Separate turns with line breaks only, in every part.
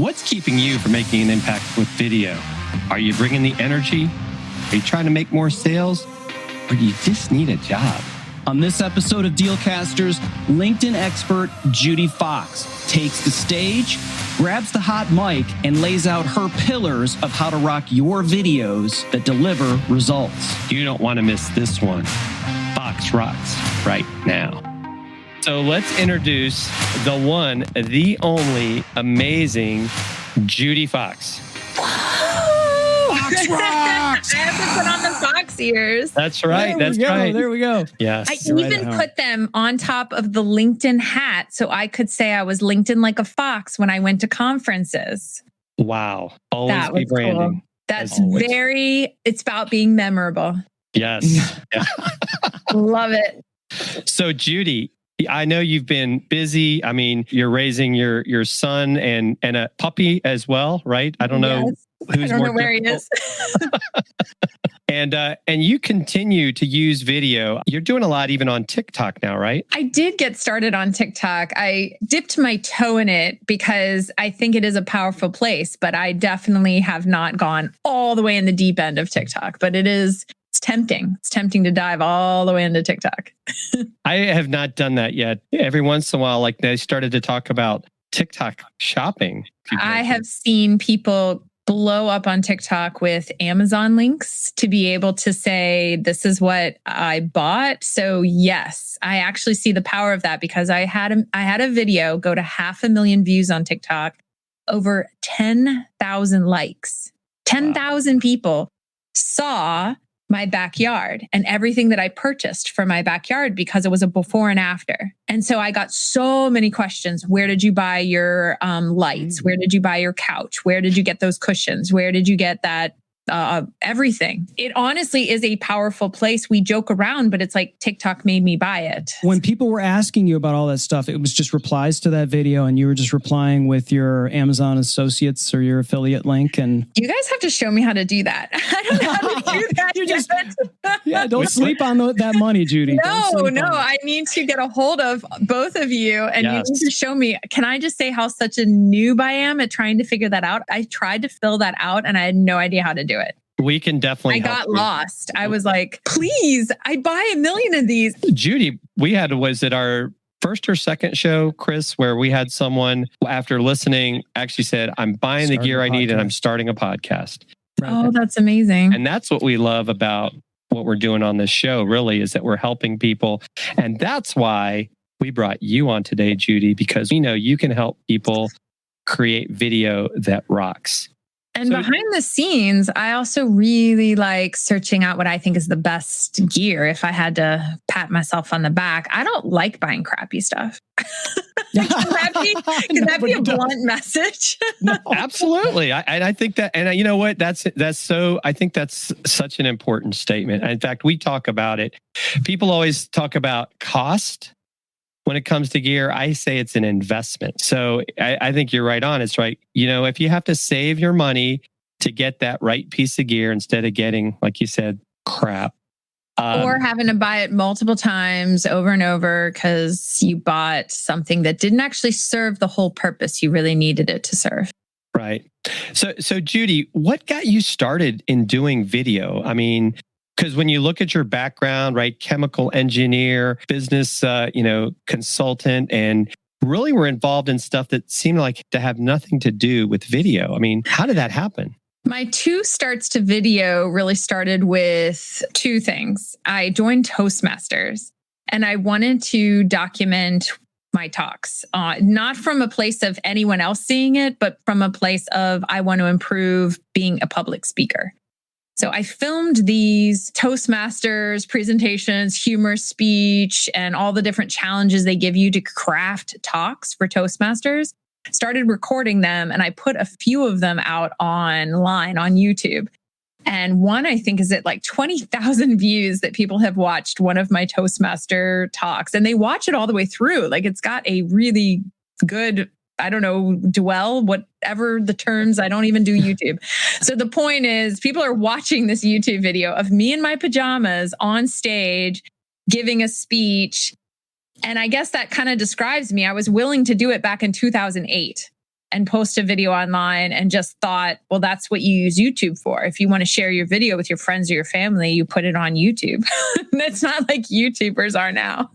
What's keeping you from making an impact with video? Are you bringing the energy? Are you trying to make more sales? Or do you just need a job?
On this episode of Dealcasters, LinkedIn expert Judi Fox takes the stage, grabs the hot mic, and lays out her pillars of how to rock your videos that deliver results.
You don't want to miss this one. Fox rocks right now. So let's introduce the one, the only amazing Judi Fox.
Fox rocks!
I have to put on the Fox ears.
That's right. That's right.
There we go.
Yes.
I even put them on top of the LinkedIn hat so I could say I was LinkedIn like a fox when I went to conferences.
Wow. Always
That
be
was
branding.
cool. That's
Always.
it's about being memorable.
Yes. Yeah.
Love it.
So Judi, I know you've been busy. I mean, you're raising your son and a puppy as well, right? I don't know.
Yes.
Who's
I don't
more
know where
difficult.
he is.
And you continue to use video. You're doing a lot even on TikTok now, right?
I did get started on TikTok. I dipped my toe in it because I think it is a powerful place, but I definitely have not gone all the way in the deep end of TikTok. But it's tempting. It's tempting to dive all the way into TikTok.
I have not done that yet. Every once in a while, like they started to talk about TikTok shopping.
I have seen people blow up on TikTok with Amazon links to be able to say, this is what I bought. So yes, I actually see the power of that because I had a video go to 500,000 views on TikTok, over 10,000 likes. 10,000 people saw my backyard and everything that I purchased for my backyard because it was a before and after. And so I got so many questions. Where did you buy your lights? Where did you buy your couch? Where did you get those cushions? Where did you get that? Everything. It honestly is a powerful place. We joke around, but it's like TikTok made me buy it.
When people were asking you about all that stuff, it was just replies to that video and you were just replying with your Amazon associates or your affiliate link. And
You guys have to show me how to do that. I don't know how to do that.
You just- yeah, don't sleep on that money, Judi.
No, I need to get a hold of both of you and
Yes.
you need to show me. Can I just say how such a noob I am at trying to figure that out? I tried to fill that out and I had no idea how to do it.
We can definitely
I
help
got
you.
lost. I was like, please, I buy 1 million of these.
Judi, was it our first or second show, Chris, where we had someone after listening actually said, I'm buying the
Starting
gear
a
I need and I'm
podcast.
starting a podcast.
Oh, that's amazing.
And that's what we love about what we're doing on this show, really, is that we're helping people. And that's why we brought you on today, Judi, because we know you can help people create video that rocks.
And
So-
behind the scenes, I also really like searching out what I think is the best gear. If I had to pat myself on the back, I don't like buying crappy stuff. Can that be a blunt message?
No.
Absolutely. I think that, and you know what, I think that's such an important statement. In fact, we talk about it. People always talk about cost. When it comes to gear, I say it's an investment. So I think you're right on. It's right. You know, if you have to save your money to get that right piece of gear instead of getting, like you said, crap.
Or having to buy it multiple times over and over because you bought something that didn't actually serve the whole purpose you really needed it to serve.
Right. So Judi, what got you started in doing video? I mean, because when you look at your background, right, chemical engineer, business, consultant, and really were involved in stuff that seemed like to have nothing to do with video. I mean, how did that happen?
My 2 starts to video really started with 2 things. I joined Toastmasters and I wanted to document my talks, not from a place of anyone else seeing it, but from a place of I want to improve being a public speaker. So I filmed these Toastmasters presentations, humor speech, and all the different challenges they give you to craft talks for Toastmasters. Started recording them, and I put a few of them out online on YouTube. And one, I think, is at like 20,000 views that people have watched one of my Toastmaster talks. And they watch it all the way through. Like it's got a really good, I don't know, dwell, whatever the terms, I don't even do YouTube. So the point is people are watching this YouTube video of me in my pajamas on stage, giving a speech. And I guess that kind of describes me. I was willing to do it back in 2008. and post a video online and just thought, well, that's what you use YouTube for. If you want to share your video with your friends or your family, you put it on YouTube. It's not like YouTubers are now.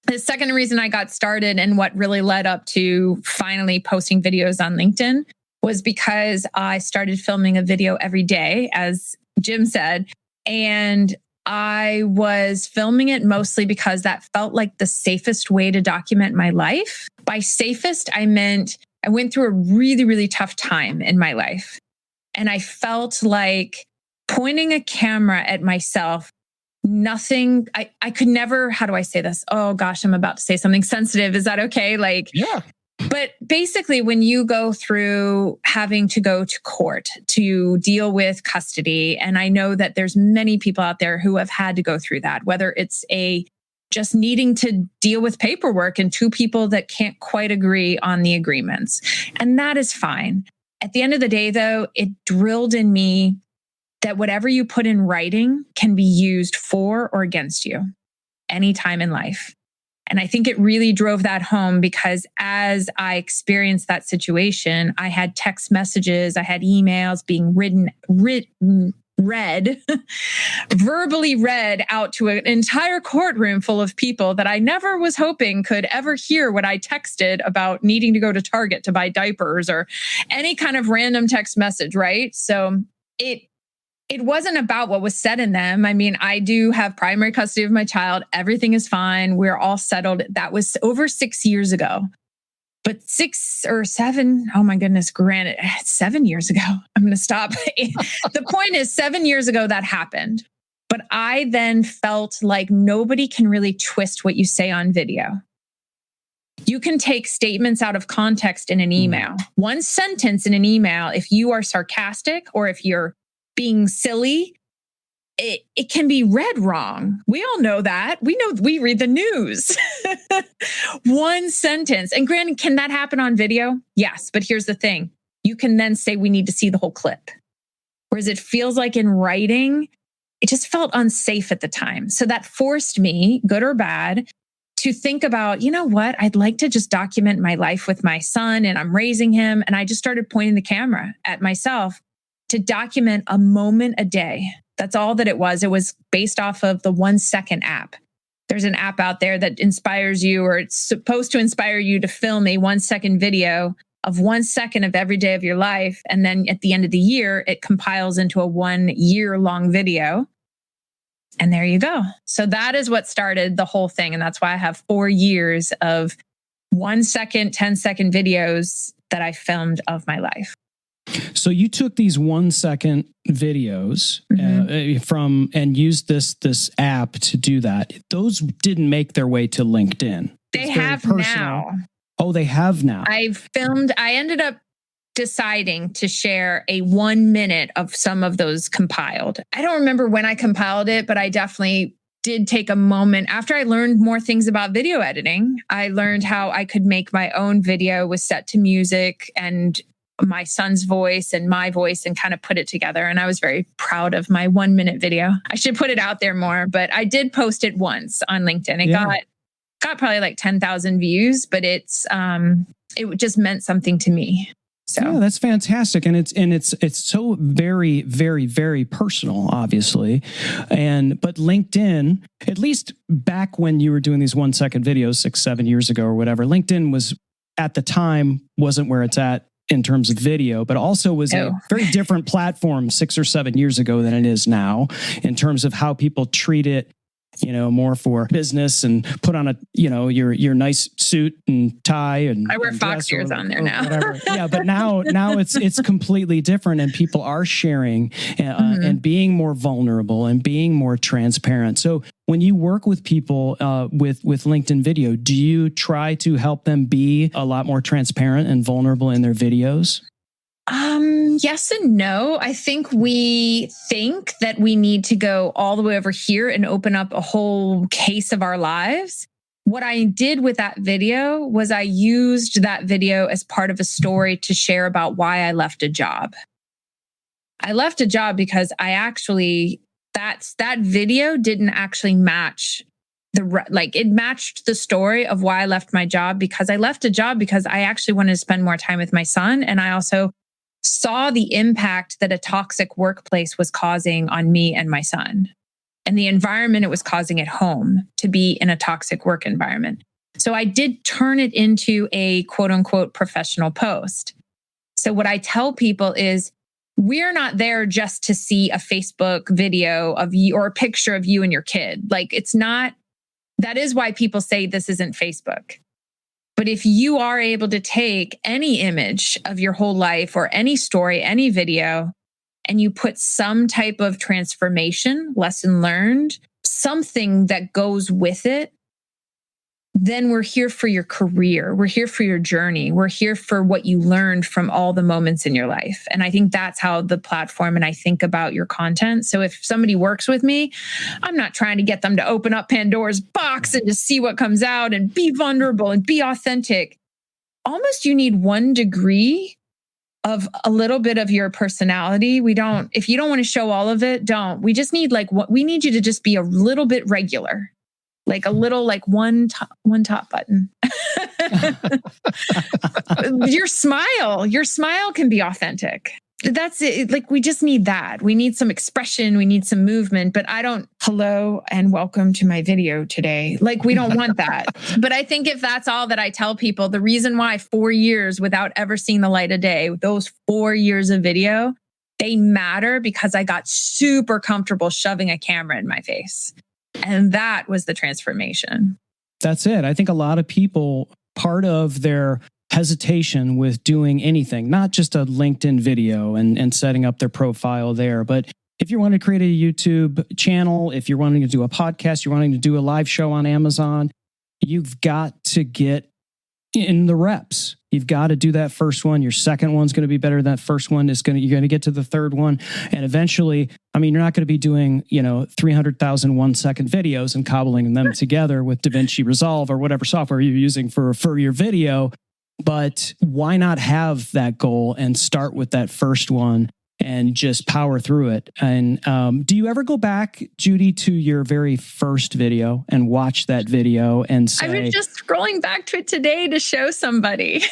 The second reason I got started and what really led up to finally posting videos on LinkedIn was because I started filming a video every day, as Jim said. And I was filming it mostly because that felt like the safest way to document my life. By safest, I meant I went through a really, really tough time in my life. And I felt like pointing a camera at myself, I could never, how do I say this? Oh gosh, I'm about to say something sensitive. Is that okay?
Yeah.
But basically, when you go through having to go to court to deal with custody, and I know that there's many people out there who have had to go through that, whether it's just needing to deal with paperwork and two people that can't quite agree on the agreements. And that is fine. At the end of the day, though, it drilled in me that whatever you put in writing can be used for or against you anytime in life. And I think it really drove that home because as I experienced that situation, I had text messages, I had emails being verbally read out to an entire courtroom full of people that I never was hoping could ever hear what I texted about needing to go to Target to buy diapers or any kind of random text message, right? So it wasn't about what was said in them. I mean, I do have primary custody of my child. Everything is fine. We're all settled. That was over 6 years ago. But 6 or 7, oh my goodness, granted, 7 years ago. I'm going to stop. The point is, 7 years ago that happened. But I then felt like nobody can really twist what you say on video. You can take statements out of context in an email. One sentence in an email, if you are sarcastic or if you're being silly, it can be read wrong. We all know that. We read the news. One sentence. And granted, can that happen on video? Yes. But here's the thing. You can then say we need to see the whole clip. Whereas it feels like in writing, it just felt unsafe at the time. So that forced me, good or bad, to think about, you know what? I'd like to just document my life with my son and I'm raising him. And I just started pointing the camera at myself to document a moment a day. That's all that it was. It was based off of the 1 second app. There's an app out there that inspires you, or it's supposed to inspire you to film a 1 second video of 1 second of every day of your life. And then at the end of the year, it compiles into a 1 year long video. And there you go. So that is what started the whole thing. And that's why I have 4 years of 1 second, 10-second videos that I filmed of my life.
So you took these 1 second videos from and used this app to do that. Those didn't make their way to LinkedIn.
They have now.
Oh, they have now.
I ended up deciding to share a 1 minute of some of those compiled. I don't remember when I compiled it, but I definitely did take a moment after I learned more things about video editing. I learned how I could make my own video with set to music and my son's voice and my voice and kind of put it together. And I was very proud of my 1 minute video. I should put it out there more, but I did post it once on LinkedIn. It got probably like 10,000 views, but it just meant something to me. So
yeah, that's fantastic. And it's so very, very, very personal, obviously. But LinkedIn, at least back when you were doing these 1 second videos 6, 7 years ago or whatever, LinkedIn was at the time wasn't where it's at in terms of video, but also was a very different platform 6 or 7 years ago than it is now in terms of how people treat it, more for business and put on your nice suit and tie and
I wear fox ears on there now.
Whatever. Yeah, but now it's completely different, and people are sharing and being more vulnerable and being more transparent. So when you work with people with LinkedIn video, do you try to help them be a lot more transparent and vulnerable in their videos?
Yes and no. I think we think that we need to go all the way over here and open up a whole case of our lives. What I did with that video was I used that video as part of a story to share about why I left a job. I left a job because that video didn't actually match it matched the story of why I left my job, because I left a job because I actually wanted to spend more time with my son. And I also saw the impact that a toxic workplace was causing on me and my son, and the environment it was causing at home to be in a toxic work environment. So I did turn it into a quote unquote professional post. So what I tell people is, we're not there just to see a Facebook video of you or a picture of you and your kid. Like, it's not, that is why people say this isn't Facebook. But if you are able to take any image of your whole life or any story, any video, and you put some type of transformation, lesson learned, something that goes with it, then we're here for your career. We're here for your journey. We're here for what you learned from all the moments in your life. And I think that's how the platform and I think about your content. So if somebody works with me, I'm not trying to get them to open up Pandora's box and to see what comes out and be vulnerable and be authentic. Almost you need 1 degree of a little bit of your personality. If you don't want to show all of it, don't. We just need we need you to just be a little bit regular. Like a little, one top button. Your smile can be authentic. That's it. Like, we just need that. We need some expression. We need some movement, but hello and welcome to my video today. Like, we don't want that. But I think if that's all that I tell people, the reason why 4 years without ever seeing the light of day, those 4 years of video, they matter because I got super comfortable shoving a camera in my face. And that was the transformation.
That's it. I think a lot of people, part of their hesitation with doing anything, not just a LinkedIn video and setting up their profile there, but if you're wanting to create a YouTube channel, if you're wanting to do a podcast, you're wanting to do a live show on Amazon, you've got to get in the reps. You've got to do that first one. Your second one's going to be better than that first one. You're going to get to the third one. And eventually, you're not going to be doing, 300,000 1-second videos and cobbling them together with DaVinci Resolve or whatever software you're using for your video. But why not have that goal and start with that first one and just power through it? And do you ever go back, Judi, to your very first video and watch that video and say...
I was just scrolling back to it today to show somebody.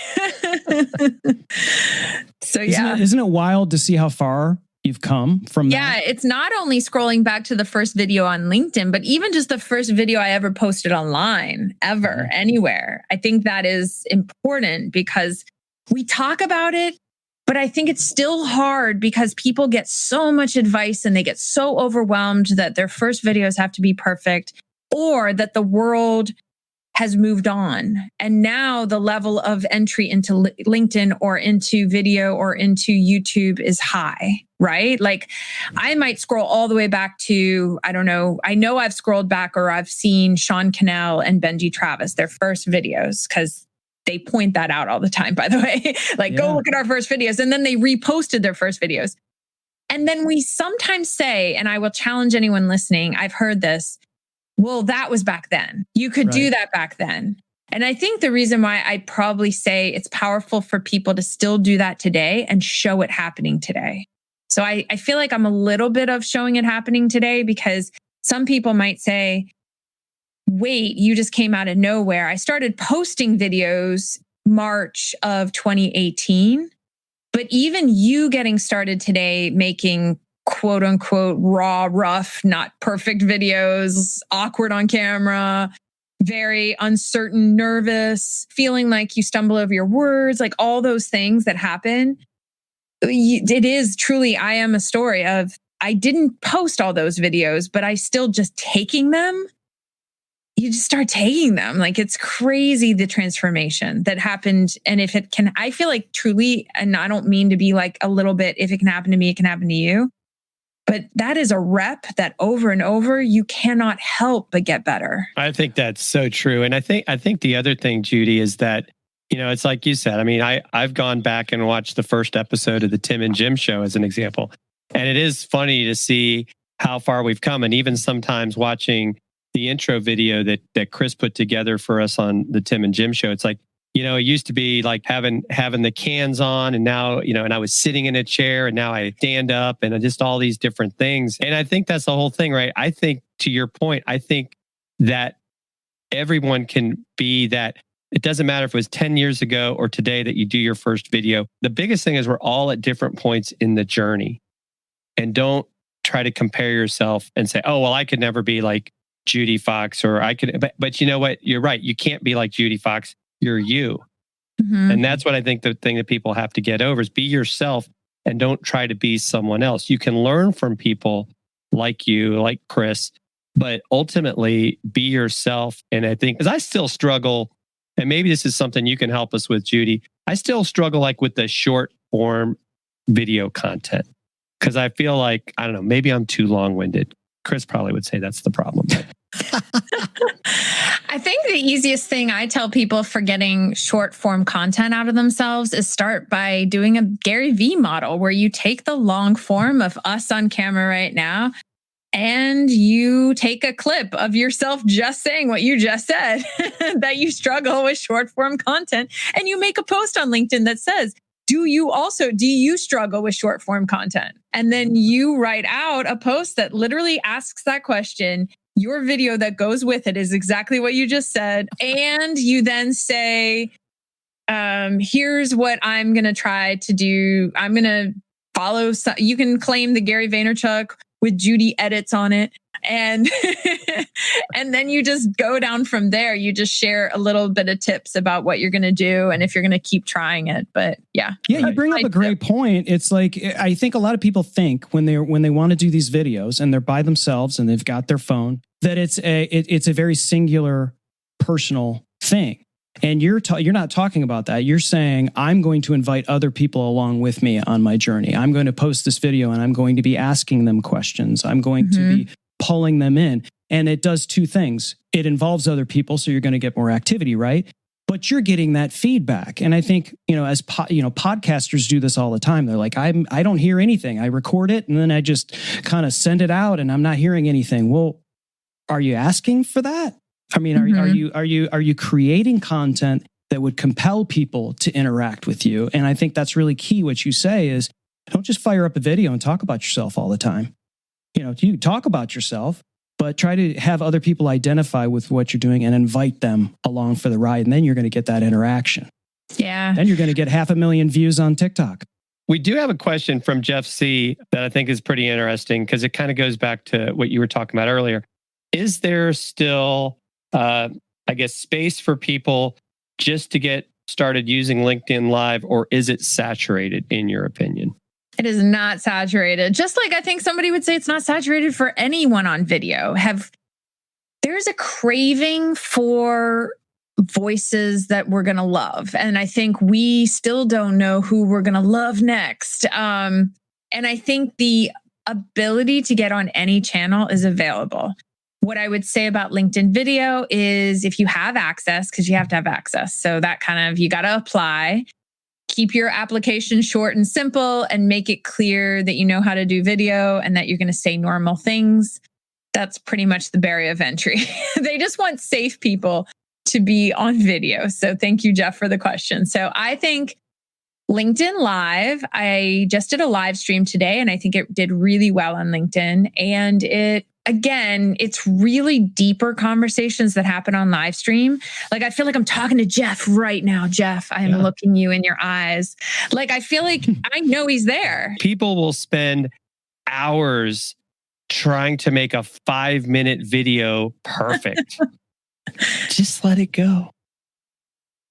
So yeah.
Isn't it wild to see how far you've come from that?
Yeah, it's not only scrolling back to the first video on LinkedIn, but even just the first video I ever posted online, ever, anywhere. I think that is important because we talk about it, but I think it's still hard because people get so much advice and they get so overwhelmed that their first videos have to be perfect, or that the world has moved on. And now the level of entry into LinkedIn or into video or into YouTube is high, right? Like, I might scroll all the way back to, I don't know, I know I've scrolled back or I've seen Sean Cannell and Benji Travis, their first videos, because they point that out all the time, by the way. Go look at our first videos. And then they reposted their first videos. And then we sometimes say, and I will challenge anyone listening, I've heard this, well, that was back then. You could do that back then. And I think the reason why I probably say it's powerful for people to still do that today and show it happening today. So I feel like I'm a little bit of showing it happening today, because some people might say, wait, you just came out of nowhere. I started posting videos March of 2018, but even you getting started today, making quote unquote raw, rough, not perfect videos, awkward on camera, very uncertain, nervous, feeling like you stumble over your words, like all those things that happen. It is truly, I am a story of, I didn't post all those videos, but I still just taking them. You just start taking them. Like, it's crazy, the transformation that happened. And if it can, I feel like truly, and I don't mean to be like a little bit, if it can happen to me, it can happen to you. But that is a rep that over and over, you cannot help but get better.
I think that's so true. And I think the other thing, Judi, is that, it's like you said, I've gone back and watched the first episode of the Tim and Jim show as an example. And it is funny to see how far we've come. And even sometimes watching the intro video that Chris put together for us on the Tim and Jim show, it's like, it used to be like having the cans on, and now, and I was sitting in a chair, and now I stand up, and just all these different things. And I think that's the whole thing, right? I think, to your point, I think that everyone can be that. It doesn't matter if it was 10 years ago or today that you do your first video. The biggest thing is we're all at different points in the journey. And don't try to compare yourself and say, oh, well, I could never be like Judi Fox, or I could, but you know what? You're right. You can't be like Judi Fox. You're you. Mm-hmm. And that's what I think the thing that people have to get over is be yourself and don't try to be someone else. You can learn from people like you, like Chris, but ultimately be yourself. And I think, because I still struggle, and maybe this is something you can help us with, Judi. I still struggle like with the short form video content because I feel like, I don't know, maybe I'm too long-winded. Chris probably would say that's the problem.
I think the easiest thing I tell people for getting short form content out of themselves is start by doing a Gary Vee model where you take the long form of us on camera right now and you take a clip of yourself just saying what you just said, that you struggle with short form content, and you make a post on LinkedIn that says, do you struggle with short form content? And then you write out a post that literally asks that question. Your video that goes with it is exactly what you just said. And you then say, here's what I'm going to try to do. I'm going to follow. You can claim the Gary Vaynerchuk with Judi edits on it. And, and then you just go down from there. You just share a little bit of tips about what you're going to do and if you're going to keep trying it. But yeah.
Yeah, you bring up a great point. It's like, I think a lot of people think when they want to do these videos and they're by themselves and they've got their phone, that it's a very singular personal thing. And you're not talking about that. You're saying, I'm going to invite other people along with me on my journey. I'm going to post this video and I'm going to be asking them questions. I'm going to be pulling them in. And it does two things. It involves other people, so you're going to get more activity, right? But you're getting that feedback. And I think, as podcasters do this all the time. They're like, I don't hear anything. I record it and then I just kind of send it out and I'm not hearing anything. Well, are you asking for that? I mean, are you creating content that would compel people to interact with you? And I think that's really key. What you say is, don't just fire up a video and talk about yourself all the time. You talk about yourself, but try to have other people identify with what you're doing and invite them along for the ride. And then you're going to get that interaction.
Yeah.
Then you're going to get 500,000 views on TikTok.
We do have a question from Jeff C. that I think is pretty interesting because it kind of goes back to what you were talking about earlier. Is there still, space for people just to get started using LinkedIn Live, or is it saturated in your opinion?
It is not saturated. Just like I think somebody would say it's not saturated for anyone on video. There's a craving for voices that we're going to love. And I think we still don't know who we're going to love next. And I think the ability to get on any channel is available. What I would say about LinkedIn video is if you have access, because you have to have access. So that you got to apply. Keep your application short and simple and make it clear that you know how to do video and that you're going to say normal things. That's pretty much the barrier of entry. They just want safe people to be on video. So thank you, Jeff, for the question. So I think LinkedIn Live, I just did a live stream today and I think it did really well on LinkedIn. And it's really deeper conversations that happen on live stream. Like, I feel like I'm talking to Jeff right now. Jeff, I am looking you in your eyes. Like, I feel like I know he's there.
People will spend hours trying to make a 5-minute video perfect. Just let it go.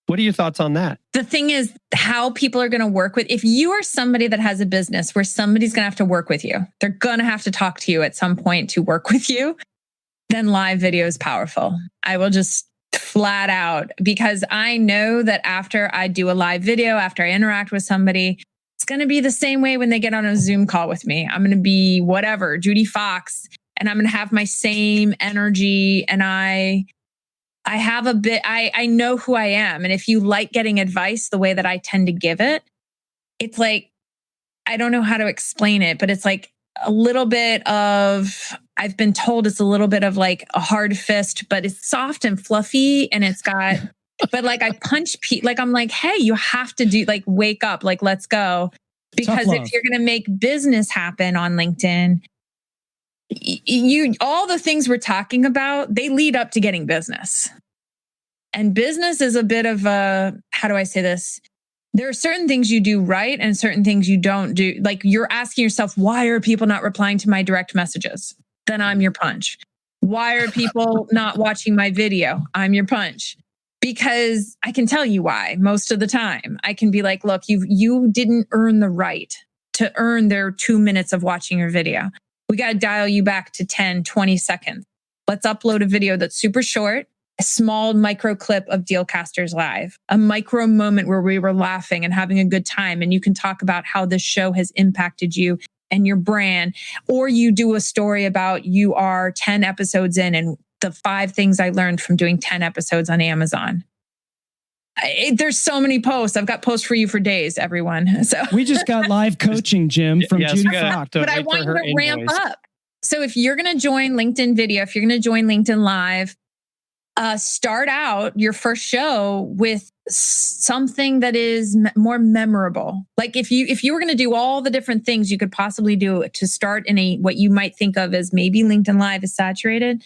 What are your thoughts on that?
The thing is how people are going to work with, if you are somebody that has a business where somebody's going to have to work with you, they're going to have to talk to you at some point to work with you, then live video is powerful. I will just flat out, because I know that after I do a live video, after I interact with somebody, it's going to be the same way when they get on a Zoom call with me. I'm going to be whatever, Judi Fox, and I'm going to have my same energy. And I know who I am. And if you like getting advice the way that I tend to give it, it's like, I don't know how to explain it, but it's like a little bit of, I've been told it's a little bit of like a hard fist, but it's soft and fluffy and it's got, but like I punch people, like I'm like, hey, you have to do, like, wake up, like, let's go. Because if you're going to make business happen on LinkedIn, all the things we're talking about, they lead up to getting business. And business is a bit of a, how do I say this? There are certain things you do right and certain things you don't do. Like you're asking yourself, why are people not replying to my direct messages? Then I'm your punch. Why are people not watching my video? I'm your punch. Because I can tell you why most of the time. I can be like, look, you didn't earn the right to earn their 2 minutes of watching your video. We got to dial you back to 10, 20 seconds. Let's upload a video that's super short, a small micro clip of Dealcasters Live, a micro moment where we were laughing and having a good time. And you can talk about how this show has impacted you and your brand, or you do a story about you are 10 episodes in and the 5 things I learned from doing 10 episodes on Amazon. There's so many posts. I've got posts for you for days, everyone. So
we just got live coaching, Jim, from Judi Fox.
But I want you to ramp up. So if you're going to join LinkedIn Video, if you're going to join LinkedIn Live, start out your first show with something that is more memorable. Like if you were going to do all the different things you could possibly do to start in what you might think of as maybe LinkedIn Live is saturated,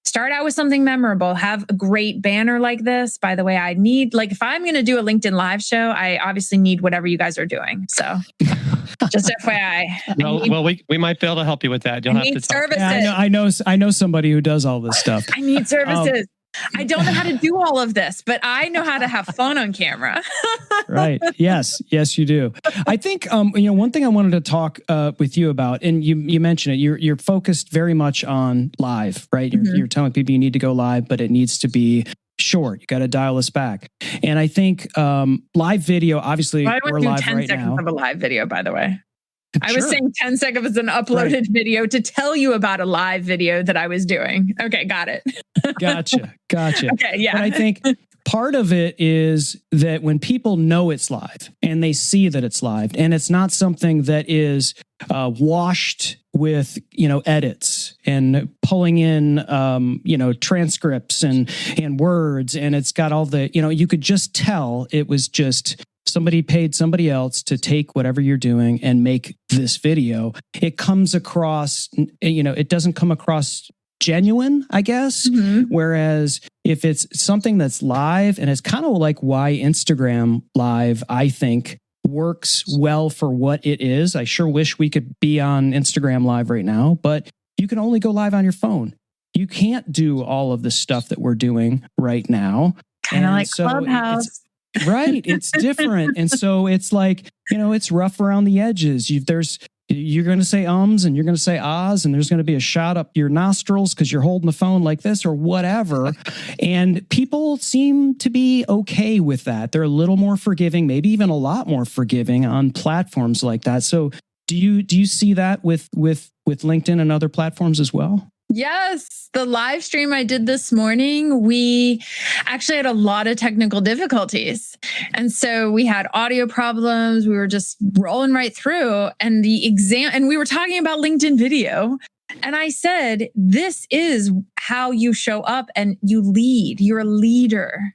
start out with something memorable. Have a great banner like this. By the way, I need, like, if I'm going to do a LinkedIn Live show, I obviously need whatever you guys are doing. So just FYI.
We might be able to help you with that. You'll have to
services.
Yeah, I know somebody who does all this stuff.
I need services. I don't know how to do all of this, but I know how to have fun on camera.
Right. Yes, you do. I think, one thing I wanted to talk with you about, and you mentioned it, you're focused very much on live, right? You're telling people you need to go live, but it needs to be short. You got to dial us back. And I think live video, obviously, we're live
10
right
seconds
now.
of a live video, by the way. I
Sure.
was saying 10 seconds as an uploaded video to tell you about a live video that I was doing. Okay, got it.
Gotcha.
Okay, yeah.
But I think part of it is that when people know it's live and they see that it's live and it's not something that is washed with, edits and pulling in, transcripts and words, and it's got all the, you could just tell it was just somebody paid somebody else to take whatever you're doing and make this video. It comes across, it doesn't come across genuine, I guess.
Mm-hmm.
Whereas if it's something that's live, and it's kind of like why Instagram Live, I think, works well for what it is. I sure wish we could be on Instagram Live right now, but you can only go live on your phone. You can't do all of the stuff that we're doing right now.
Kind of like Clubhouse.
Right. It's different. And so it's like, it's rough around the edges. You're going to say ums and you're going to say ahs, and there's going to be a shot up your nostrils because you're holding the phone like this or whatever. And people seem to be okay with that. They're a little more forgiving, maybe even a lot more forgiving on platforms like that. So do you see that with LinkedIn and other platforms as well?
Yes. The live stream I did this morning, we actually had a lot of technical difficulties. And so we had audio problems. We were just rolling right through. And and we were talking about LinkedIn video. And I said, this is how you show up and you lead. You're a leader.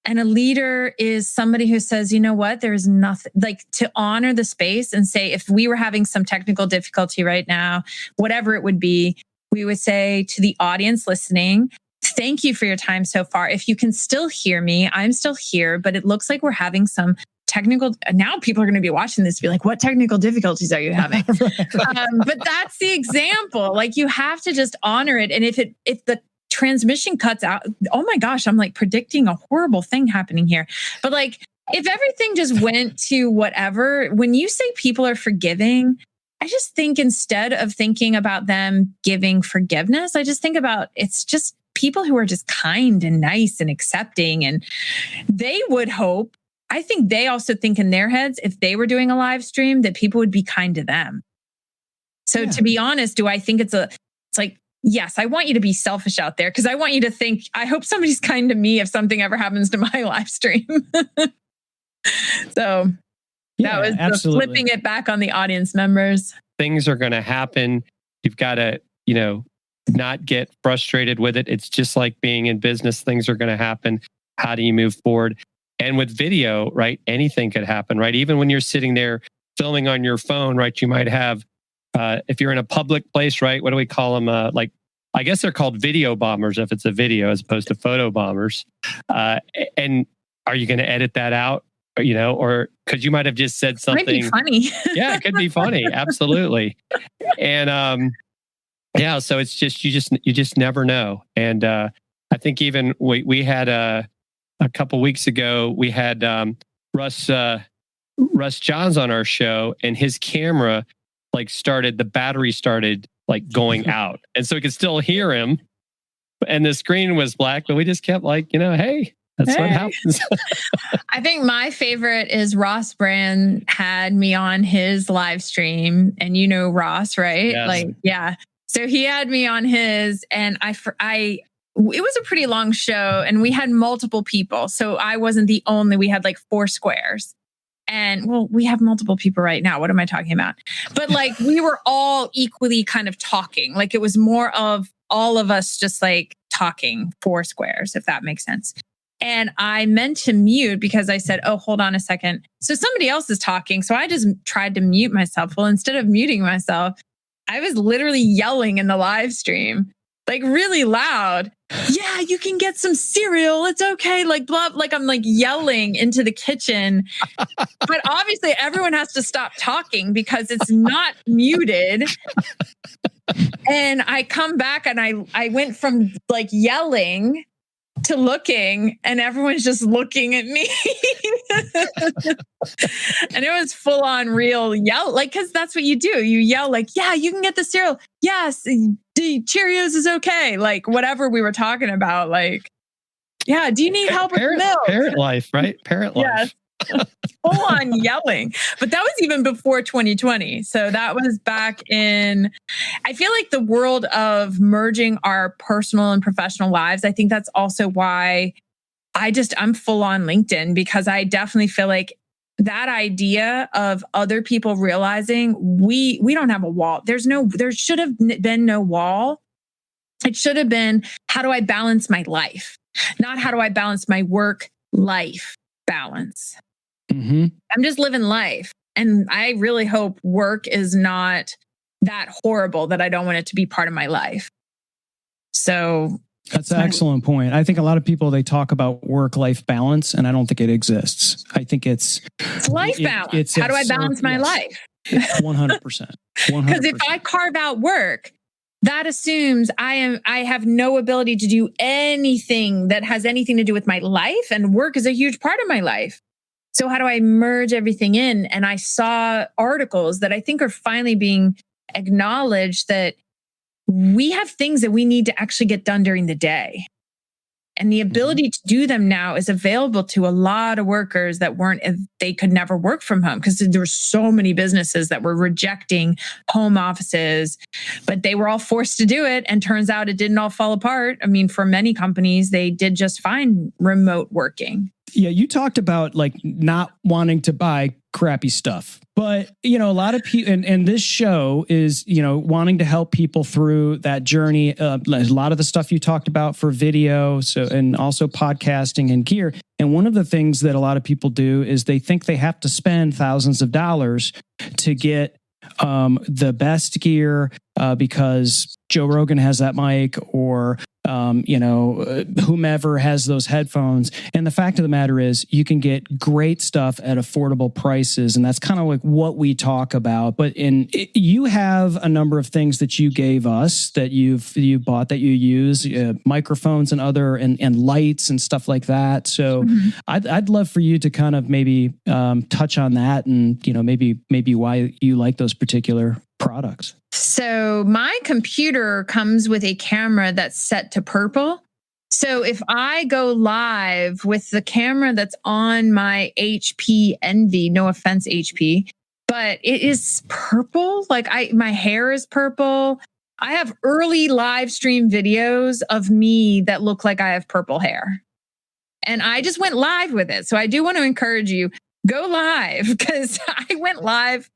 And a leader is somebody who says, you know what, there's nothing, like, to honor the space and say, if we were having some technical difficulty right now, whatever it would be, we would say to the audience listening, thank you for your time so far. If you can still hear me, I'm still here, but it looks like we're having some technical. Now people are going to be watching this, be like, what technical difficulties are you having? But that's the example. Like, you have to just honor it. And if the transmission cuts out, oh my gosh, I'm like predicting a horrible thing happening here. But like, if everything just went to whatever, when you say people are forgiving, I just think instead of thinking about them giving forgiveness, I just think about it's just people who are just kind and nice and accepting. And they would hope, I think they also think in their heads, if they were doing a live stream, that people would be kind to them. So to be honest, do I think it's like, yes, I want you to be selfish out there because I want you to think, I hope somebody's kind to me if something ever happens to my live stream. So that was
absolutely.
Flipping it back on the audience members.
Things are going to happen. You've got to, not get frustrated with it. It's just like being in business. Things are going to happen. How do you move forward? And with video, right? Anything could happen, right? Even when you're sitting there filming on your phone, right? You might have, if you're in a public place, right? What do we call them? Like I guess they're called video bombers if it's a video as opposed to photo bombers. And are you going to edit that out? Or because you might have just said something.
Might be funny.
Yeah, it could be funny. Absolutely. And so it's just you just never know. And I think even we had a couple weeks ago, we had Russ Johns on our show, and his camera the battery started going out, and so we could still hear him, and the screen was black, but we just kept hey. That's what happens.
I think my favorite is Ross Brand had me on his live stream, and Ross, right?
Yes.
So he had me on his, and it was a pretty long show, and we had multiple people. So I wasn't the only. We had 4 squares, and we have multiple people right now. What am I talking about? But we were all equally kind of talking. It was more of all of us just talking 4 squares, if that makes sense. And I meant to mute because I said, oh, hold on a second. So somebody else is talking. So I just tried to mute myself. Well, instead of muting myself, I was literally yelling in the live stream, really loud. Yeah, you can get some cereal. It's okay. I'm yelling into the kitchen. But obviously everyone has to stop talking because it's not muted. And I come back and I went from yelling to looking, and everyone's just looking at me. And it was full on real yell, because that's what you do. You yell yeah, you can get the cereal. Yes, the Cheerios is okay. Whatever we were talking about, yeah, do you need help with milk?
Parent life, right? Parent life.
Yes. Full on yelling. But that was even before 2020. So that was back in, I feel the world of merging our personal and professional lives. I think that's also why I'm full on LinkedIn, because I definitely feel that idea of other people realizing we don't have a wall. There should have been no wall. It should have been, how do I balance my life? Not how do I balance my work life balance.
Mm-hmm.
I'm just living life. And I really hope work is not that horrible that I don't want it to be part of my life. So
that's an excellent point. I think a lot of people, they talk about work-life balance, and I don't think it exists. I think it's
life balance. How do I balance my life?
100%.
Because if I carve out work, that assumes I have no ability to do anything that has anything to do with my life, and work is a huge part of my life. So how do I merge everything in? And I saw articles that I think are finally being acknowledged that we have things that we need to actually get done during the day. And the ability to do them now is available to a lot of workers that they could never work from home, because there were so many businesses that were rejecting home offices, but they were all forced to do it. And turns out it didn't all fall apart. I mean, for many companies, they did just fine remote working.
Yeah, you talked about not wanting to buy crappy stuff, but a lot of people, and this show is wanting to help people through that journey. A lot of the stuff you talked about for video, and also podcasting and gear. And one of the things that a lot of people do is they think they have to spend thousands of dollars to get the best gear because Joe Rogan has that mic, or whomever has those headphones. And the fact of the matter is, you can get great stuff at affordable prices. And that's kind of what we talk about. But you have a number of things that you gave us that you bought, that you use, microphones and other, and lights and stuff like that. So I'd love for you to kind of maybe touch on that, and, maybe why you like those particular products.
So my computer comes with a camera that's set to purple. So if I go live with the camera that's on my HP Envy, no offense, HP, but it is purple. My hair is purple. I have early live stream videos of me that look like I have purple hair. And I just went live with it. So I do want to encourage you, go live, because I went live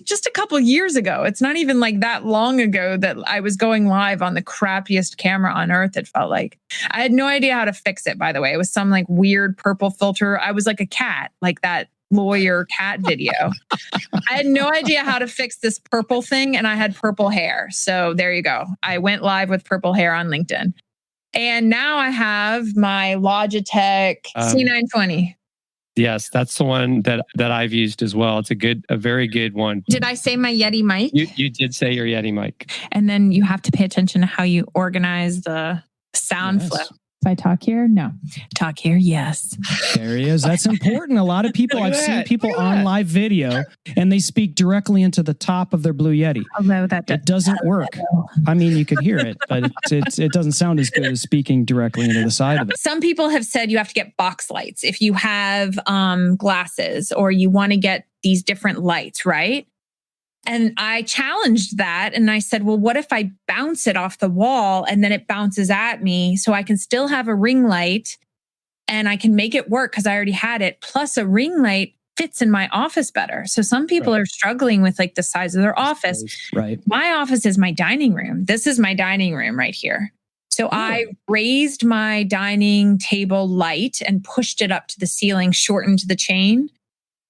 just a couple years ago. It's not even that long ago that I was going live on the crappiest camera on earth. It felt like I had no idea how to fix it, by the way. It was some weird purple filter. I was like a cat, that lawyer cat video. I had no idea how to fix this purple thing, and I had purple hair. So there you go. I went live with purple hair on LinkedIn. And now I have my Logitech C920.
Yes, that's the one that I've used as well. It's a very good one.
Did I say my Yeti mic?
You did say your Yeti mic.
And then you have to pay attention to how you organize the sound flow. If I talk here, no. Talk here, yes.
There he is. That's important. A lot of people, I've seen people on live video and they speak directly into the top of their Blue Yeti.
Although
it doesn't work. I mean, you could hear it, but it doesn't sound as good as speaking directly into the side of it.
Some people have said you have to get box lights if you have glasses or you want to get these different lights, right? And I challenged that and I said, well, what if I bounce it off the wall and then it bounces at me so I can still have a ring light and I can make it work because I already had it. Plus a ring light fits in my office better. So some people are struggling with like the size of their office.
Right.
My office is my dining room. This is my dining room right here. So I raised my dining table light and pushed it up to the ceiling, shortened the chain.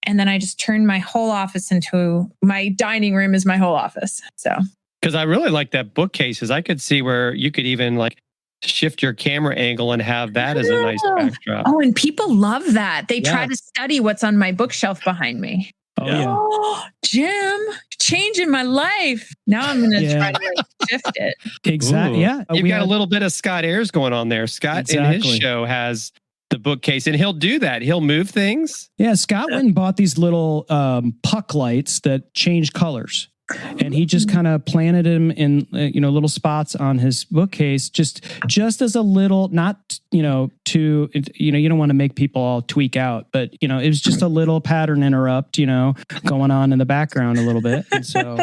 And then I just turned my whole office into my dining room is my whole office. So,
because I really like that bookcases. I could see where you could even like shift your camera angle and have that as a nice backdrop.
Oh, and people love that. They try to study what's on my bookshelf behind me.
Oh, yeah.
Oh, Jim, changing my life. Now I'm going to try to like shift it.
Exactly.
Ooh.
Yeah.
You've got a little bit of Scott Ayers going on there. Scott in his show has the bookcase and he'll do that. He'll move things.
Yeah. Scott went and bought these little puck lights that change colors. And he just kind of planted them in, little spots on his bookcase, just as a little, not, you don't want to make people all tweak out, but, it was just a little pattern interrupt, going on in the background a little bit. And so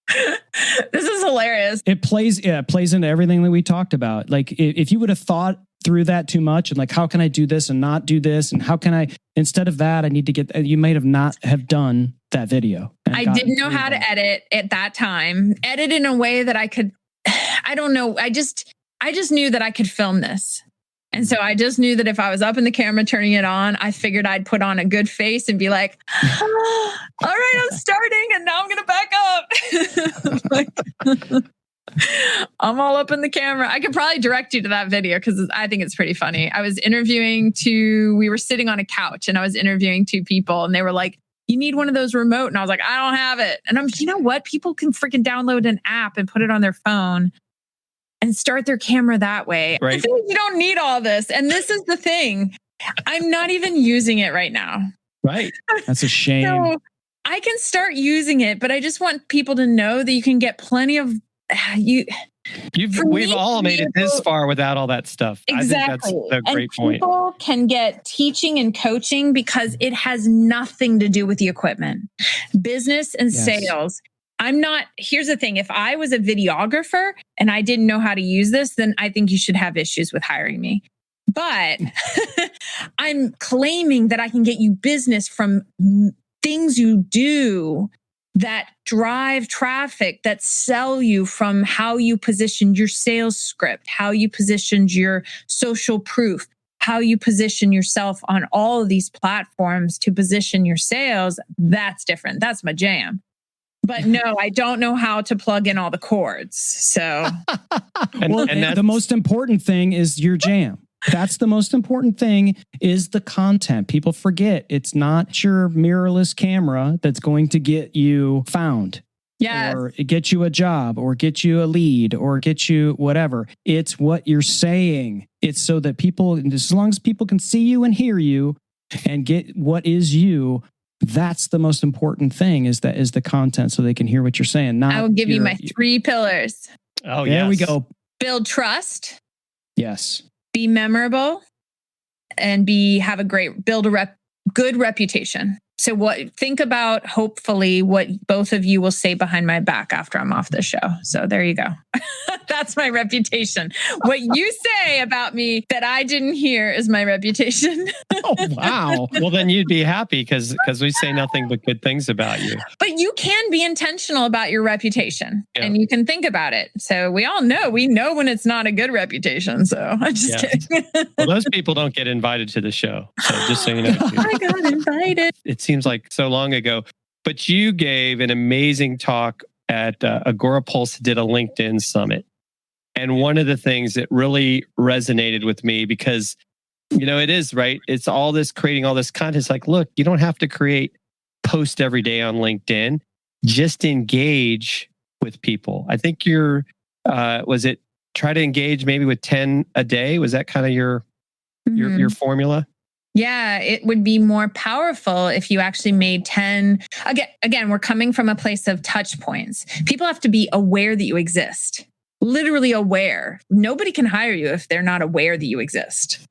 this is hilarious.
It plays into everything that we talked about. Like if you would have thought through that too much and like, how can I do this and not do this? And how can I, instead of that, I need to get, you might have not have done that video.
I didn't know how to edit at that time. Edit in a way that I could, I don't know. I just knew that I could film this. And so I just knew that if I was up in the camera turning it on, I figured I'd put on a good face and be like, all right, I'm starting and now I'm going to back up. I'm all up in the camera. I could probably direct you to that video because I think it's pretty funny. We were sitting on a couch and I was interviewing two people and they were like, you need one of those remote. And I was like, I don't have it. And you know what? People can freaking download an app and put it on their phone and start their camera that way.
Right.
I feel like you don't need all this. And this is the thing. I'm not even using it right now.
Right.
That's a shame.
So I can start using it, but I just want people to know that you can get plenty of
We've all made it this far without all that stuff.
Exactly.
I think that's a great point.
People can get teaching and coaching because it has nothing to do with the equipment. Business and sales. Here's the thing. If I was a videographer and I didn't know how to use this, then I think you should have issues with hiring me. But I'm claiming that I can get you business from things you do that drive traffic, that sell you, from how you positioned your sales script, how you positioned your social proof, how you position yourself on all of these platforms to position your sales. That's different. That's my jam. But no, I don't know how to plug in all the cords. So,
and the most important thing is your jam. That's the most important thing, is the content. People forget it's not your mirrorless camera that's going to get you found.
Yes.
Or get you a job or get you a lead or get you whatever. It's what you're saying. It's so that people, as long as people can see you and hear you and get what is you, that's the most important thing, is the content, so they can hear what you're saying.
I will give you my 3 pillars.
Oh,
there we go.
Build trust.
Yes.
Be memorable, and build a good reputation. So think about, hopefully, what both of you will say behind my back after I'm off the show. So there you go. That's my reputation. What you say about me that I didn't hear is my reputation.
Oh, wow.
Well, then you'd be happy because we say nothing but good things about you.
But you can be intentional about your reputation and you can think about it. So we know when it's not a good reputation. So I'm just kidding.
Well, those people don't get invited to the show. So just so you know.
I got invited.
It's seems like so long ago. But you gave an amazing talk at Agora Pulse, did a LinkedIn summit. And one of the things that really resonated with me, because, it is, right? It's all this, creating all this content. It's like, look, you don't have to post every day on LinkedIn. Just engage with people. I think was it try to engage maybe with 10 a day? Was that kind of your formula?
Yeah, it would be more powerful if you actually made 10. Again, we're coming from a place of touch points. People have to be aware that you exist. Literally aware. Nobody can hire you if they're not aware that you exist.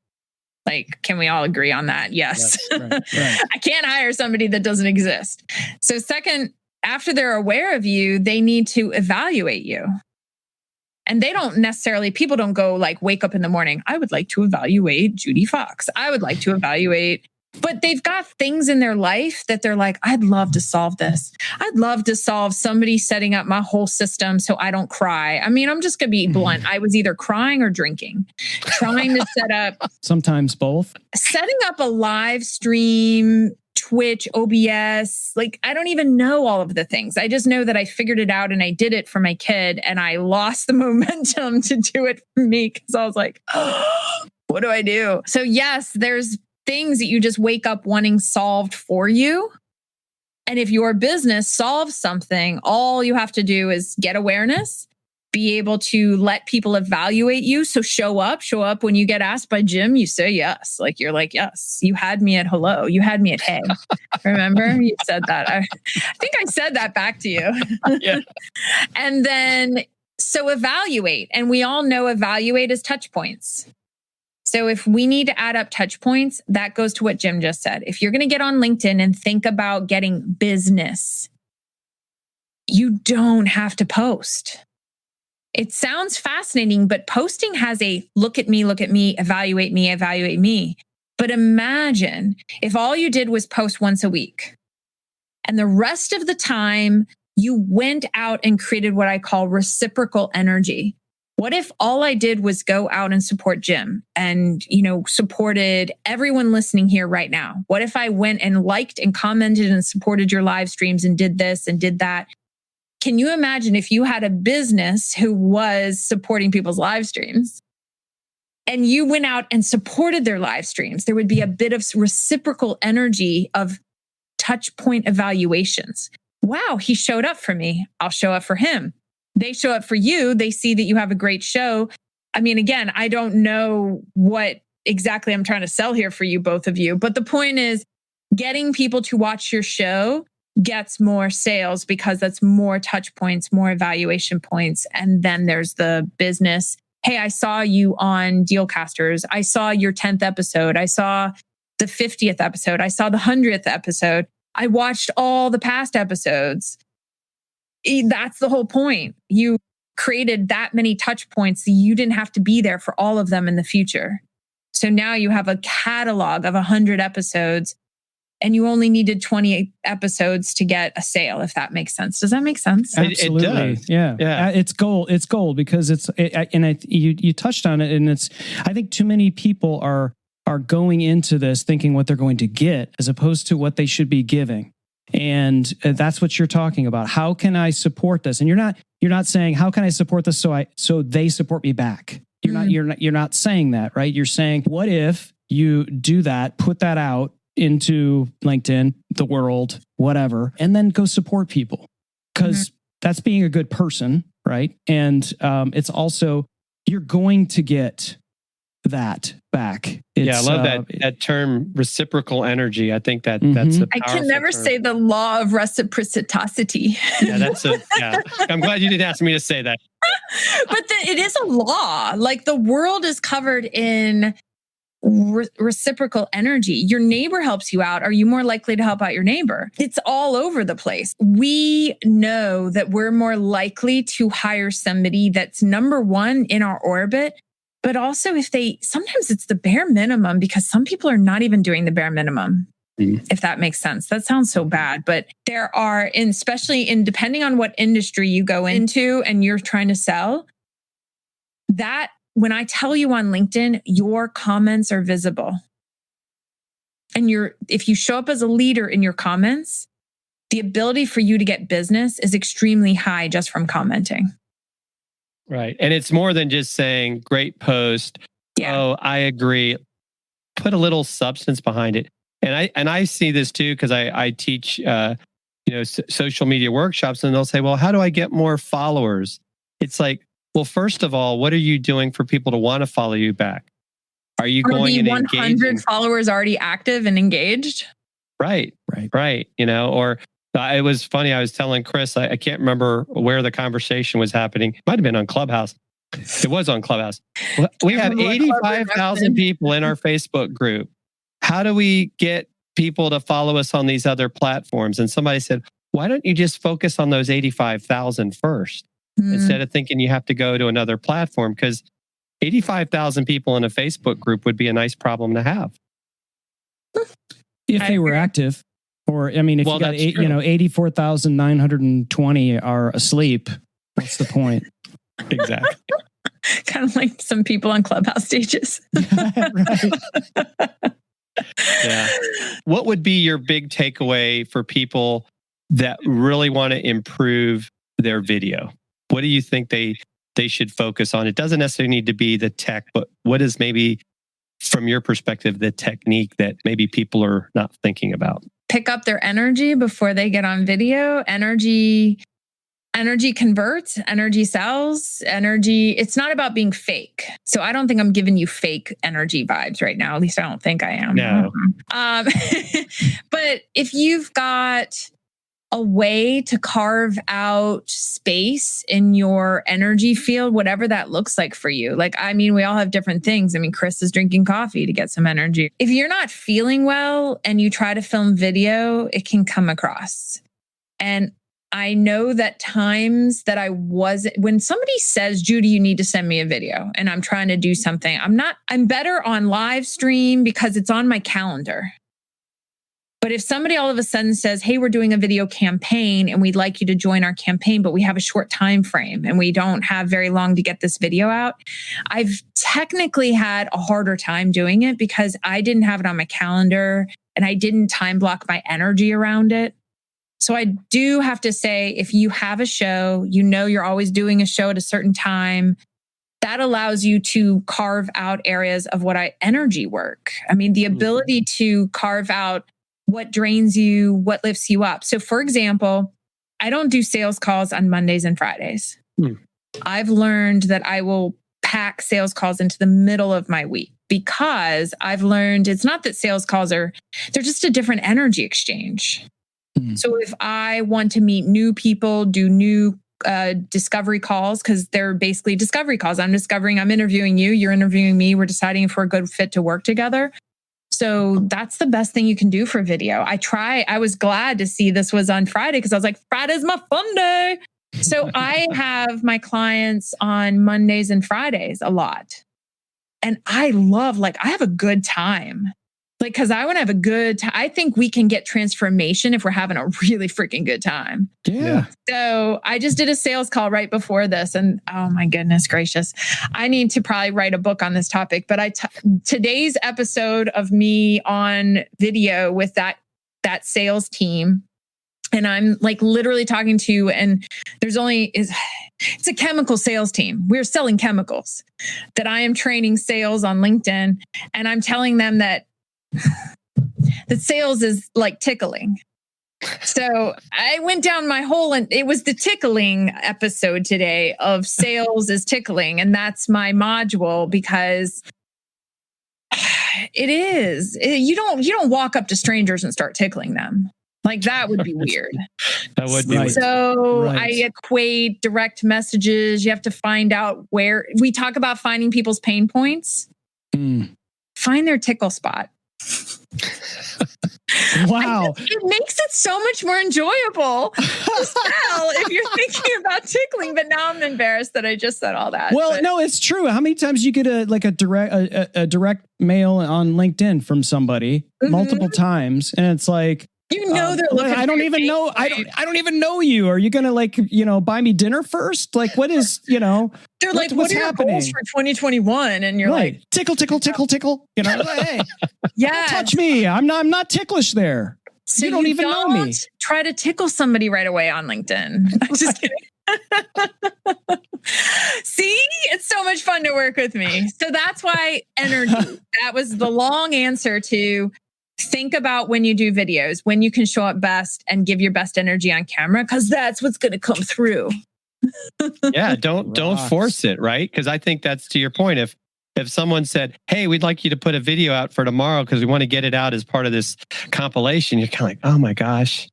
Like, can we all agree on that? Yes. Right. I can't hire somebody that doesn't exist. So second, after they're aware of you, they need to evaluate you. And they don't necessarily, people don't go like, wake up in the morning, I would like to evaluate Judi Fox. I would like to evaluate, but they've got things in their life that they're like, I'd love to solve this. I'd love to solve somebody setting up my whole system so I don't cry. I mean, I'm just going to be blunt. I was either crying or drinking, trying to set up.
Sometimes both.
Setting up a live stream, Twitch, OBS, like I don't even know all of the things. I just know that I figured it out and I did it for my kid and I lost the momentum to do it for me because I was like, oh, what do I do? So yes, there's things that you just wake up wanting solved for you. And if your business solves something, all you have to do is get awareness, be able to let people evaluate you. So show up when you get asked by Jim, you say yes. Like you're like, yes, you had me at hello. You had me at hey. Remember you said that. I think I said that back to you.
Yeah.
And then, so evaluate. And we all know evaluate is touch points. So if we need to add up touch points, that goes to what Jim just said. If you're going to get on LinkedIn and think about getting business, you don't have to post. It sounds fascinating, but posting has a look at me, evaluate me. But imagine if all you did was post once a week and the rest of the time you went out and created what I call reciprocal energy. What if all I did was go out and support Jim and, supported everyone listening here right now? What if I went and liked and commented and supported your live streams and did this and did that? Can you imagine if you had a business who was supporting people's live streams and you went out and supported their live streams? There would be a bit of reciprocal energy of touch point evaluations. Wow, he showed up for me. I'll show up for him. They show up for you. They see that you have a great show. I mean, again, I don't know what exactly I'm trying to sell here for you, both of you. But the point is getting people to watch your show gets more sales because that's more touch points, more evaluation points. And then there's the business. Hey, I saw you on Dealcasters. I saw your 10th episode. I saw the 50th episode. I saw the 100th episode. I watched all the past episodes. That's the whole point. You created that many touch points. So you didn't have to be there for all of them in the future. So now you have a catalog of 100 episodes and you only needed 20 episodes to get a sale, if that makes sense. Does that make sense?
Absolutely.
It does.
Yeah. It's gold. It's gold because you touched on it, and I think too many people are going into this thinking what they're going to get as opposed to what they should be giving. And that's what you're talking about. How can I support this? And you're not saying, how can I support this so they support me back? You're not saying that, right? You're saying, what if you do that, put that out into LinkedIn, the world, whatever, and then go support people, because that's being a good person, right? And it's also, you're going to get that back.
I love that term, reciprocal energy. I think that's the
I can never say the law of reciprocity.
Yeah, I'm glad you didn't ask me to say that.
But it is a law. Like the world is covered in reciprocal energy. Your neighbor helps you out. Are you more likely to help out your neighbor? It's all over the place. We know that we're more likely to hire somebody that's number one in our orbit, but also sometimes it's the bare minimum, because some people are not even doing the bare minimum. If that makes sense. That sounds so bad, but there are, especially depending on what industry you go into and you're trying to sell, that when I tell you on LinkedIn, your comments are visible. and if you show up as a leader in your comments, the ability for you to get business is extremely high just from commenting.
Right. And it's more than just saying, great post.
Yeah.
Oh, I agree. Put a little substance behind it. And I see this too, because I teach social media workshops, and they'll say, well, how do I get more followers? It's like, well, first of all, what are you doing for people to want to follow you back? Are you going and
100
engaging?
followers already active and engaged?
Right. Or it was funny. I was telling Chris, I can't remember where the conversation was happening. It might have been on Clubhouse. It was on Clubhouse. We have 85,000 people in our Facebook group. How do we get people to follow us on these other platforms? And somebody said, why don't you just focus on those 85,000 first instead of thinking you have to go to another platform? Because 85,000 people in a Facebook group would be a nice problem to have.
If they were active. Or, I mean, if you got 84,920 are asleep, what's the point?
Exactly.
Kind of like some people on Clubhouse stages.
Right.
Yeah. What would be your big takeaway for people that really want to improve their video? What do you think they should focus on? It doesn't necessarily need to be the tech, but what is maybe, from your perspective, the technique that maybe people are not thinking about?
Pick up their energy before they get on video. Energy converts, energy sells, energy. It's not about being fake. So I don't think I'm giving you fake energy vibes right now. At least I don't think I am.
No.
But if you've got a way to carve out space in your energy field, whatever that looks like for you. Like, I mean, we all have different things. I mean, Chris is drinking coffee to get some energy. If you're not feeling well and you try to film video, it can come across. And I know that times that when somebody says, Judi, you need to send me a video, and I'm trying to do something, I'm better on live stream because it's on my calendar. But if somebody all of a sudden says, hey, we're doing a video campaign and we'd like you to join our campaign, but we have a short time frame and we don't have very long to get this video out, I've technically had a harder time doing it because I didn't have it on my calendar and I didn't time block my energy around it. So I do have to say, if you have a show, you're always doing a show at a certain time, that allows you to carve out areas of energy work. I mean, the ability to carve out what drains you, what lifts you up. So for example, I don't do sales calls on Mondays and Fridays. I've learned that I will pack sales calls into the middle of my week because I've learned it's not that sales calls they're just a different energy exchange. So if I want to meet new people, do new discovery calls, because they're basically discovery calls. I'm interviewing you, you're interviewing me, we're deciding if we're a good fit to work together. So that's the best thing you can do for video. I was glad to see this was on Friday because I was like, Friday's my fun day. So I have my clients on Mondays and Fridays a lot. And I have a good time. Because I want to have a good time. I think we can get transformation if we're having a really freaking good time.
Yeah.
So I just did a sales call right before this. And oh my goodness gracious, I need to probably write a book on this topic. But today's episode of me on video with that sales team, and I'm like literally talking to you, and it's a chemical sales team. We're selling chemicals that I am training sales on LinkedIn. And I'm telling them that sales is like tickling. So I went down my hole, and it was the tickling episode today of sales is tickling. And that's my module because it is. You don't walk up to strangers and start tickling them. Like that would be weird.
That would be weird.
So I equate direct messages. You have to find out where we talk about finding people's pain points. Find their tickle spot.
Wow.
It makes it so much more enjoyable to sell if you're thinking about tickling. But now I'm embarrassed that I just said all that.
Well, no, it's true. How many times you get a direct mail on LinkedIn from somebody multiple times, and it's like,
You know they're looking.
I don't even know. I don't even know you. Are you gonna buy me dinner first? Like, what is
They're like, what are your goals for 2021? And you're like,
tickle, tickle, tickle, tickle. Hey,
yeah,
touch me. I'm not ticklish there.
So
you don't even know me.
Try to tickle somebody right away on LinkedIn. I'm just kidding. See, it's so much fun to work with me. So that's why energy. That was the long answer to think about when you do videos, when you can show up best and give your best energy on camera, because that's what's going to come through.
Yeah, don't force it, right? Because I think that's to your point. If someone said, "Hey, we'd like you to put a video out for tomorrow because we want to get it out as part of this compilation," you're kind of like, "Oh my gosh,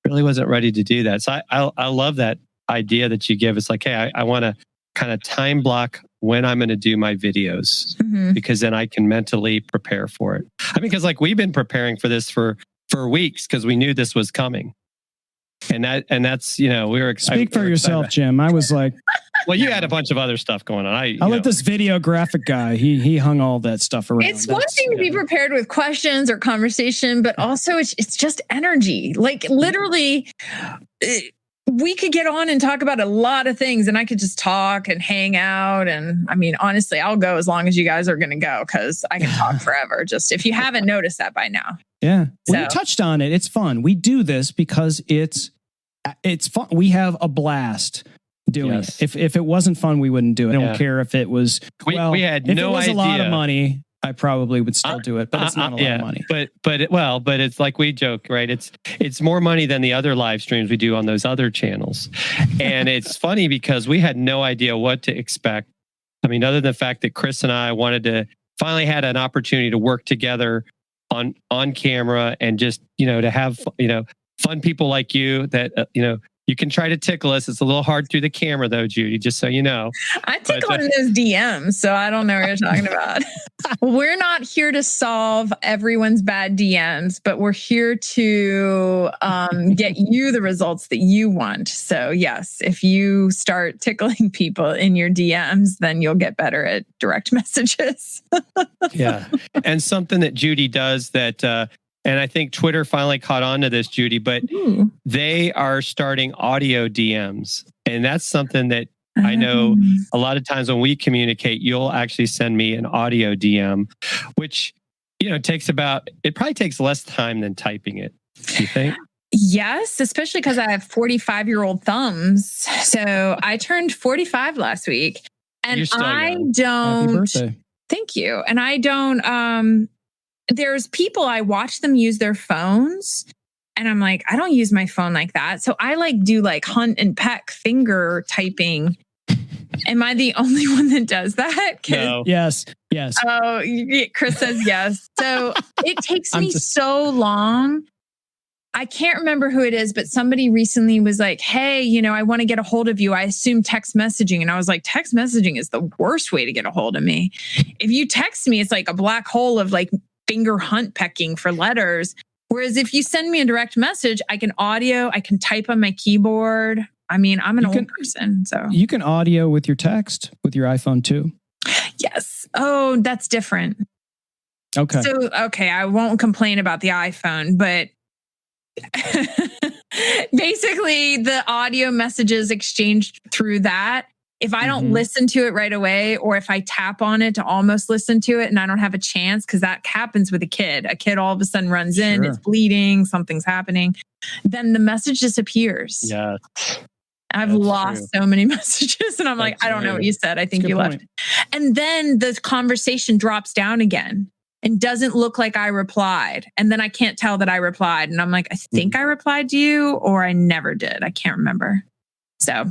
really wasn't ready to do that." So I love that idea that you give. It's like, hey, I want to kind of time block when I'm going to do my videos, because then I can mentally prepare for it. I mean, because like we've been preparing for this for weeks because we knew this was coming. And that's we were
Speak for yourself, Jim. I was like,
well, you had a bunch of other stuff going on. I
let this video graphic guy. He hung all that stuff around.
It's one thing to be prepared with questions or conversation, but also it's just energy. Like literally, we could get on and talk about a lot of things, and I could just talk and hang out. And I mean, honestly, I'll go as long as you guys are going to go because I can talk forever. Just if you haven't noticed that by now.
Yeah. Well, you touched on it. It's fun. We do this because it's fun. We have a blast doing it. If it wasn't fun, we wouldn't do it. I don't care if it was,
we had
if
no
it was
idea.
A lot of money, I probably would still do it, but it's not a lot of money.
But it's like we joke, right? It's more money than the other live streams we do on those other channels. And it's funny because we had no idea what to expect. I mean, other than the fact that Chris and I finally had an opportunity to work together on camera and just, to have, fun people like you that, you can try to tickle us. It's a little hard through the camera though, Judi, just so you know.
I tickle in those DMs, so I don't know what you're talking about. We're not here to solve everyone's bad DMs, but we're here to get you the results that you want. So yes, if you start tickling people in your DMs, then you'll get better at direct messages.
Yeah. And something that Judi does that, and I think Twitter finally caught on to this, Judi, but they are starting audio DMs. And that's something that I know a lot of times when we communicate, you'll actually send me an audio DM, which, it probably takes less time than typing it. Do you think?
Yes, especially because I have 45-year-old thumbs. So I turned 45 last week. And I don't...
Happy birthday.
Thank you. And I don't... there's people, I watch them use their phones and I'm like, I don't use my phone like that. So I do hunt and peck finger typing. Am I the only one that does that?
No.
Yes.
Oh, Chris says yes. So it takes me so long. I can't remember who it is, but somebody recently was like, hey, I want to get a hold of you. I assume text messaging. And I was like, text messaging is the worst way to get a hold of me. If you text me, it's like a black hole of finger hunt pecking for letters. Whereas if you send me a direct message, I can audio, I can type on my keyboard. I mean, I'm an old person, so.
You can audio with your text with your iPhone too.
Yes. Oh, that's different.
Okay.
So, I won't complain about the iPhone, but basically the audio messages exchanged through that. If I don't listen to it right away, or if I tap on it to almost listen to it and I don't have a chance, because that happens with a kid all of a sudden runs in, it's bleeding, something's happening, then the message disappears.
Yeah.
I've lost so many messages and I'm like, I don't know what you said. I think you left. And then the conversation drops down again and doesn't look like I replied. And then I can't tell that I replied. And I'm like, I think I replied to you or I never did. I can't remember. So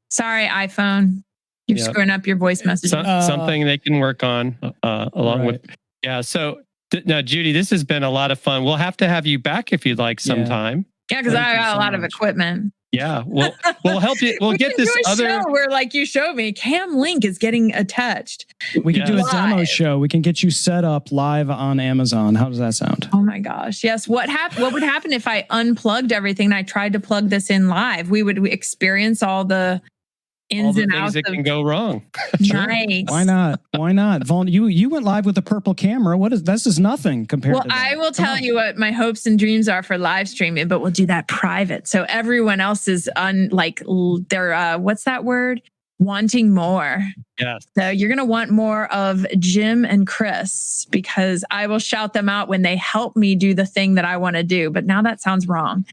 sorry, iPhone. You're screwing up your voice messages.
Something they can work on along with. Yeah. So now, Judi, this has been a lot of fun. We'll have to have you back if you'd like sometime.
Yeah, because I got a lot of equipment.
Yeah. We'll help you. We'll get this other
show where, like you showed me, Cam Link is getting attached.
We can do a demo show. We can get you set up live on Amazon. How does that sound?
Oh my gosh. Yes. What would happen if I unplugged everything and I tried to plug this in live? We would experience all the
all the things that can go wrong.
Sure.
Nice.
Why not? Why not? Vaughn, you went live with a purple camera. This is nothing compared to that.
I will tell you what my hopes and dreams are for live streaming, but we'll do that private. So everyone else is they're what's that word? Wanting more.
Yes.
So you're going to want more of Jim and Chris, because I will shout them out when they help me do the thing that I want to do. But now that sounds wrong.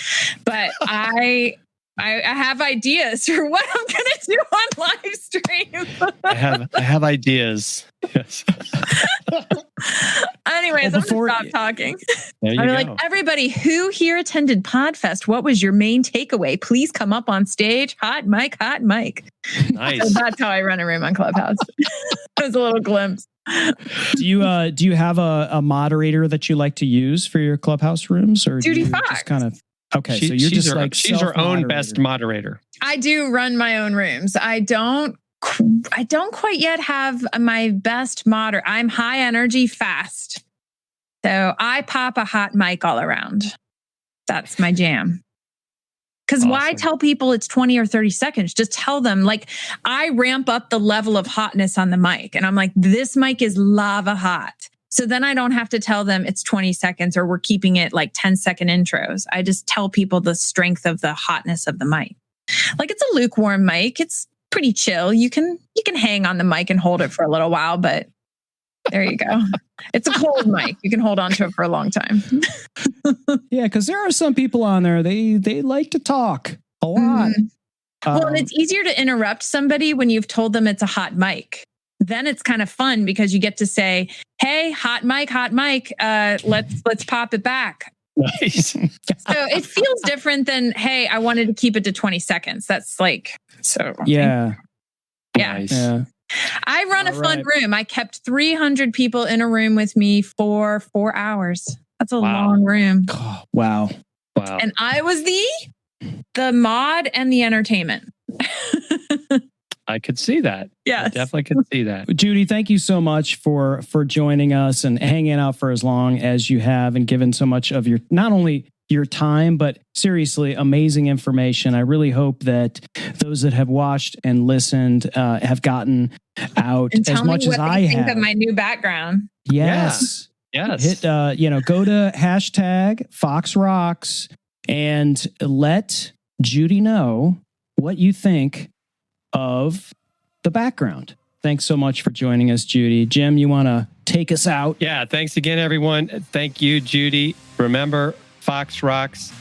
But I have ideas for what I'm going to do on live stream.
I have ideas. Yes.
Anyways, I'm going to stop talking.
There you
I'm
go.
like, everybody who here attended Podfest, what was your main takeaway? Please come up on stage. Hot mic, hot mic.
Nice.
So that's how I run a room on Clubhouse. It was a little glimpse.
Do you have a moderator that you like to use for your Clubhouse rooms, or
Judi
do you
Fox.
just kind of okay? So you're just like
she's her own best moderator.
I do run my own rooms. I don't quite yet have my best moderator. I'm high energy, fast. So I pop a hot mic all around. That's my jam. Because why tell people it's 20 or 30 seconds? Just tell them, like, I ramp up the level of hotness on the mic. And I'm like, this mic is lava hot. So then I don't have to tell them it's 20 seconds or we're keeping it like 10-second intros. I just tell people the strength of the hotness of the mic. Like, it's a lukewarm mic. It's pretty chill. You can hang on the mic and hold it for a little while, but there you go. It's a cold mic. You can hold on to it for a long time.
Yeah, because there are some people on there, they like to talk a lot.
Mm-hmm. Well, and it's easier to interrupt somebody when you've told them it's a hot mic. Then it's kind of fun because you get to say, "Hey, hot mic, let's pop it back."
Nice.
So it feels different than, "Hey, I wanted to keep it to 20 seconds." That's like so.
Yeah.
Yeah.
Nice.
Yeah.
I run a fun room. I kept 300 people in a room with me for 4 hours. That's a long room.
Oh, wow.
And I was the mod and the entertainment.
I could see that.
Yes.
I definitely could see that.
Judi, thank you so much for joining us and hanging out for as long as you have and given so much of your, not only your time, but seriously amazing information. I really hope that those that have watched and listened have gotten out
and
as much as I have.
Think of my new background.
Yes.
Yeah. Yes.
Hit go to hashtag Fox Rocks and let Judi know what you think of the background. Thanks so much for joining us, Judi. Jim, you want to take us out?
Yeah. Thanks again, everyone. Thank you, Judi. Remember, Fox Rocks.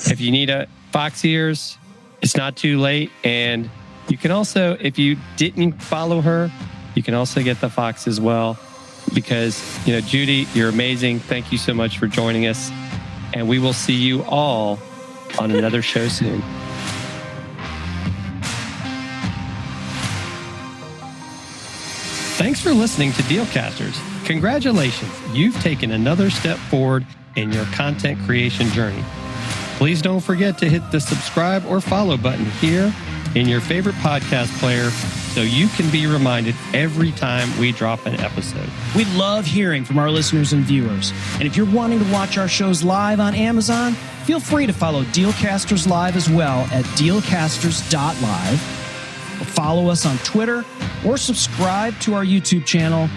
If you need a Fox ears, it's not too late. And you can also, if you didn't follow her, you can also get the Fox as well. Because, Judi, you're amazing. Thank you so much for joining us. And we will see you all on another show soon. Thanks for listening to Dealcasters. Congratulations. You've taken another step forward in your content creation journey. Please don't forget to hit the subscribe or follow button here in your favorite podcast player so you can be reminded every time we drop an episode.
We love hearing from our listeners and viewers. And if you're wanting to watch our shows live on Amazon, feel free to follow Dealcasters Live as well at dealcasters.live. Follow us on Twitter or subscribe to our YouTube channel,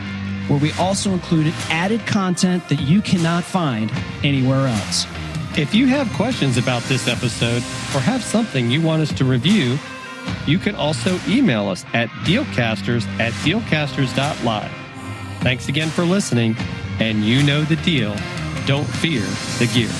where we also included added content that you cannot find anywhere else.
If you have questions about this episode or have something you want us to review, you can also email us at dealcasters@dealcasters.live. Thanks again for listening, and you know the deal. Don't fear the gear.